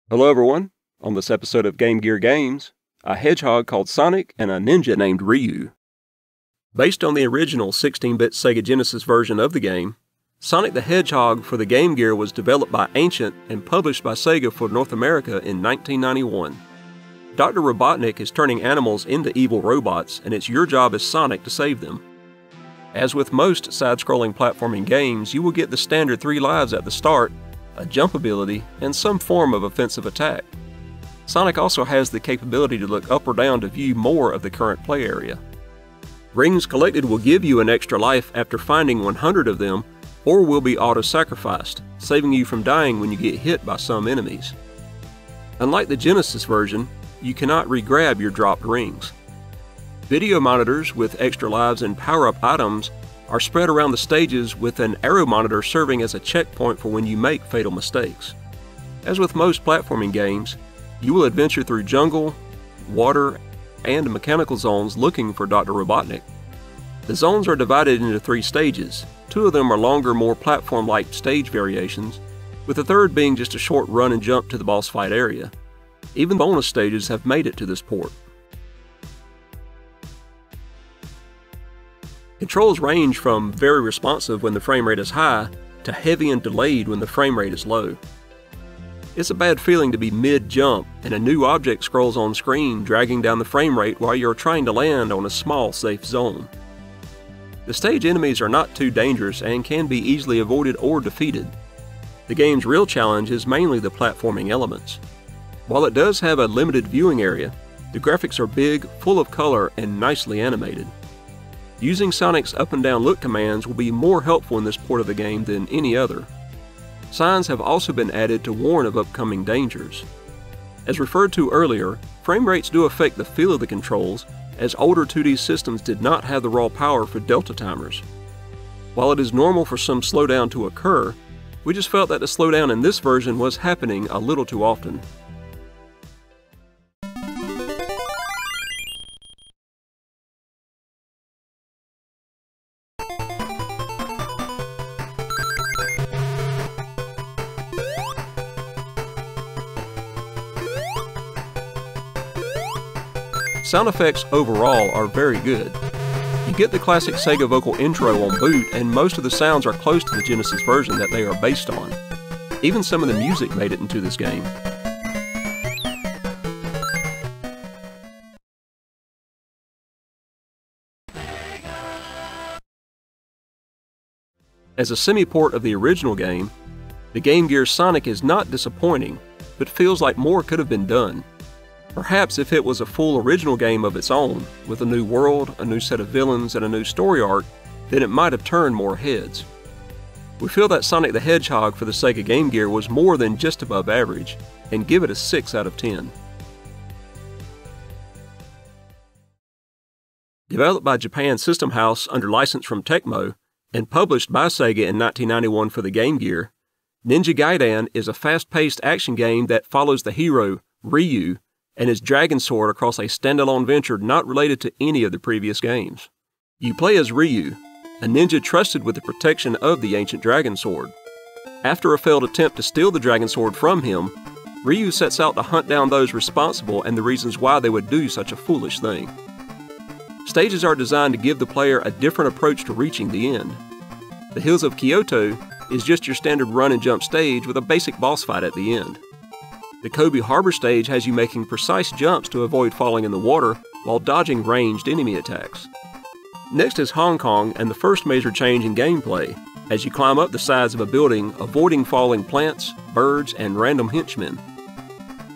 Hello everyone, on this episode of Game Gear Games, a hedgehog called Sonic and a ninja named Ryu. Based on the original 16-bit Sega Genesis version of the game, Sonic the Hedgehog for the Game Gear was developed by Ancient and published by Sega for North America in 1991. Dr. Robotnik is turning animals into evil robots, and it's your job as Sonic to save them. As with most side-scrolling platforming games, you will get the standard 3 lives at the start, a jump ability, and some form of offensive attack. Sonic also has the capability to look up or down to view more of the current play area. Rings collected will give you an extra life after finding 100 of them, or will be auto-sacrificed, saving you from dying when you get hit by some enemies. Unlike the Genesis version, you cannot re-grab your dropped rings. Video monitors with extra lives and power-up items are spread around the stages, with an arrow monitor serving as a checkpoint for when you make fatal mistakes. As with most platforming games, you will adventure through jungle, water, and mechanical zones looking for Dr. Robotnik. The zones are divided into 3 stages. 2 of them are longer, more platform-like stage variations, with the third being just a short run and jump to the boss fight area. Even bonus stages have made it to this port. Controls range from very responsive when the frame rate is high, to heavy and delayed when the frame rate is low. It's a bad feeling to be mid-jump and a new object scrolls on screen, dragging down the frame rate while you're trying to land on a small, safe zone. The stage enemies are not too dangerous and can be easily avoided or defeated. The game's real challenge is mainly the platforming elements. While it does have a limited viewing area, the graphics are big, full of color, and nicely animated. Using Sonic's up and down look commands will be more helpful in this port of the game than any other. Signs have also been added to warn of upcoming dangers. As referred to earlier, frame rates do affect the feel of the controls, as older 2D systems did not have the raw power for delta timers. While it is normal for some slowdown to occur, we just felt that the slowdown in this version was happening a little too often. Sound effects overall are very good. You get the classic Sega vocal intro on boot, and most of the sounds are close to the Genesis version that they are based on. Even some of the music made it into this game. As a semi-port of the original game, the Game Gear's Sonic is not disappointing, but feels like more could have been done. Perhaps if it was a full original game of its own, with a new world, a new set of villains, and a new story arc, then it might have turned more heads. We feel that Sonic the Hedgehog for the Sega Game Gear was more than just above average, and give it a 6 out of 10. Developed by Japan System House under license from Tecmo, and published by Sega in 1991 for the Game Gear, Ninja Gaiden is a fast-paced action game that follows the hero, Ryu, and his dragon sword across a standalone venture not related to any of the previous games. You play as Ryu, a ninja trusted with the protection of the ancient dragon sword. After a failed attempt to steal the dragon sword from him, Ryu sets out to hunt down those responsible and the reasons why they would do such a foolish thing. Stages are designed to give the player a different approach to reaching the end. The Hills of Kyoto is just your standard run and jump stage with a basic boss fight at the end. The Kobe Harbor stage has you making precise jumps to avoid falling in the water while dodging ranged enemy attacks. Next is Hong Kong, and the first major change in gameplay, as you climb up the sides of a building, avoiding falling plants, birds, and random henchmen.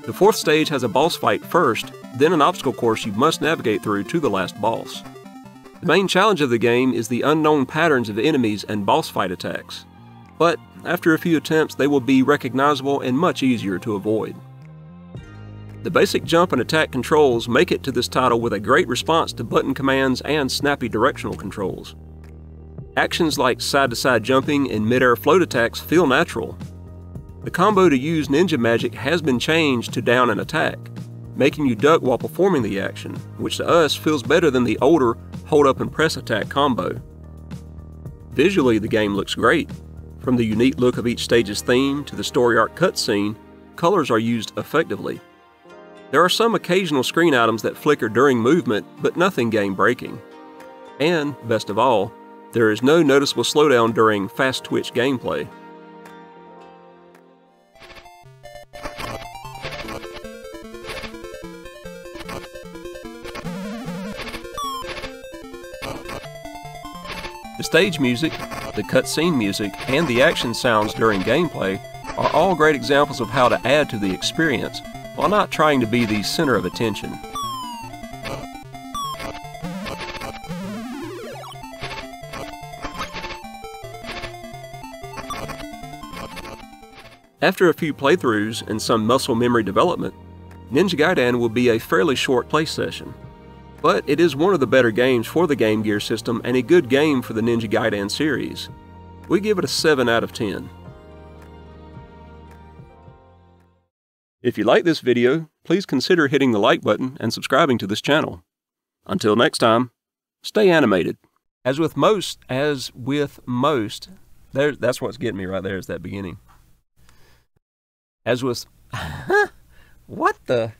The 4th stage has a boss fight first, then an obstacle course you must navigate through to the last boss. The main challenge of the game is the unknown patterns of enemies and boss fight attacks. But after a few attempts, they will be recognizable and much easier to avoid. The basic jump and attack controls make it to this title with a great response to button commands and snappy directional controls. Actions like side-to-side jumping and mid-air float attacks feel natural. The combo to use ninja magic has been changed to down and attack, making you duck while performing the action, which to us feels better than the older hold up and press attack combo. Visually, the game looks great. From the unique look of each stage's theme to the story arc cutscene, colors are used effectively. There are some occasional screen items that flicker during movement, but nothing game-breaking. And, best of all, there is no noticeable slowdown during fast-twitch gameplay. The stage music, the cutscene music, and the action sounds during gameplay are all great examples of how to add to the experience while not trying to be the center of attention. After a few playthroughs and some muscle memory development, Ninja Gaiden will be a fairly short play session. But it is one of the better games for the Game Gear system and a good game for the Ninja Gaiden series. We give it a 7 out of 10. If you like this video, please consider hitting the like button and subscribing to this channel. Until next time, stay animated. As with most, that's what's getting me right there is that beginning. As with, what the?